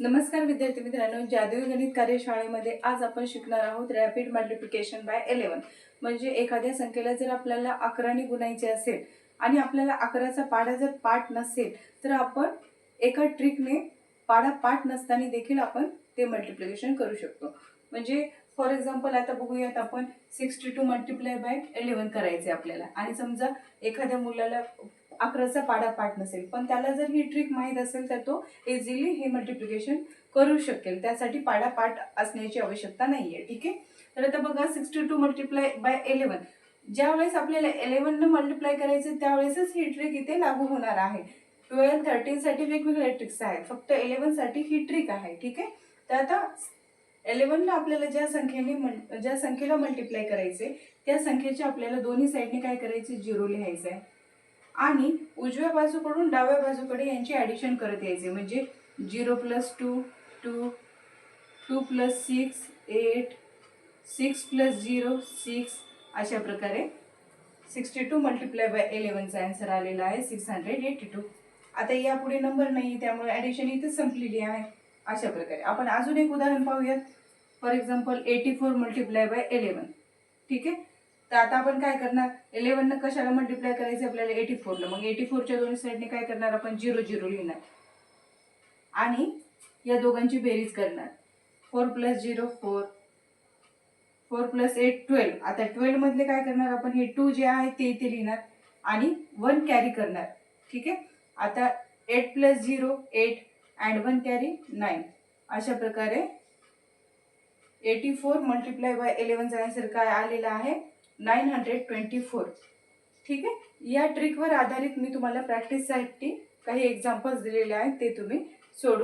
नमस्कार विद्यार्थी मित्रांनो, जादुई गणित कार्यशाळेमध्ये आज आपण शिकणार आहोत रॅपिड मल्टिप्लिकेशन बाय 11. म्हणजे एखाद्या संख्येला जर आपल्याला 11 ने गुणायचे असेल आणि आपल्याला 11चा पाढा जर पाठ नसेल तर आपण एका ट्रिकने पाढा पाठ नसताना देखील आपण ते मल्टिप्लिकेशन करू शकतो. म्हणजे फॉर एक्झाम्पल आता बघूयात आपण 62 मल्टिप्लाय बाय 11 करायचे आपल्याला आणि समजा एखाद्या मुलाला 11चा पाढा पाठ नसेल पण त्याला जर ही ट्रिक माहीत असेल तर तो इझिली हे मल्टिप्लिकेशन करू शकेल. त्यासाठी पाढा पाठ असण्याची आवश्यकता नाहीये. ठीक आहे. तर आता बघा 62 मल्टिप्लाय बाय 11 ज्यावेळेस आपल्याला 11 ने मल्टिप्लाय करायचे त्यावेळेसच ही ट्रिक इथे लागू होणार आहे. 12, 13 साठी वेगवेगळ्या ट्रिक्स आहेत, फक्त 11 साठी ही ट्रिक आहे. ठीक आहे. तर आता 11 ला आपल्याला ज्या संख्येला मल्टिप्लाय करायचे त्या संख्येच्या आपल्याला दोन्ही साईडने काय करायचे, 0 लिहायचं आहे आणि उजव्या बाजूकडून डाव्या बाजूकडे यांची ॲडिशन करत यायचे. म्हणजे 0 + 2 2, 2 + 6 8, 6 + 0 6, अशा प्रकारे 62 मल्टिप्लाय बाय 11 चा आन्सर आलेला आहे 682. आता यापुढे नंबर नाही त्यामुळे ॲडिशन इथे संपलेली आहे. अशा प्रकारे आपण अजून एक उदाहरण पाहूयात. For example 84 multiply by 11. ठीक आहे. तर आता आपण काय करणार, 11 ने कशाला मल्टिप्लाय करायचे आपल्याला, 84 ला. मग 84 च्या दोन्ही साईडने काय करणार आपण, 0 0 लिहिणार आणि या दोघांची बेरीज करणार. 4 + 0 4, 4 + 8 12. आता 12 मधले काय करणार आपण, हे 2 जे आहे ते इथे लिहिणार आणि 1 कॅरी करणार. ठीक आहे. आता 8 + 0 8 and 1 कॅरी 9. अशा प्रकारे 84 मल्टिप्लाय बाय 11 चा आन्सर काय आलेला आहे, 924. ठीक आहे. या ट्रिकवर आधारित मी तुम्हाला प्रॅक्टिससाठी काही एक्झाम्पल्स दिलेले आहेत, ते तुम्ही सोडू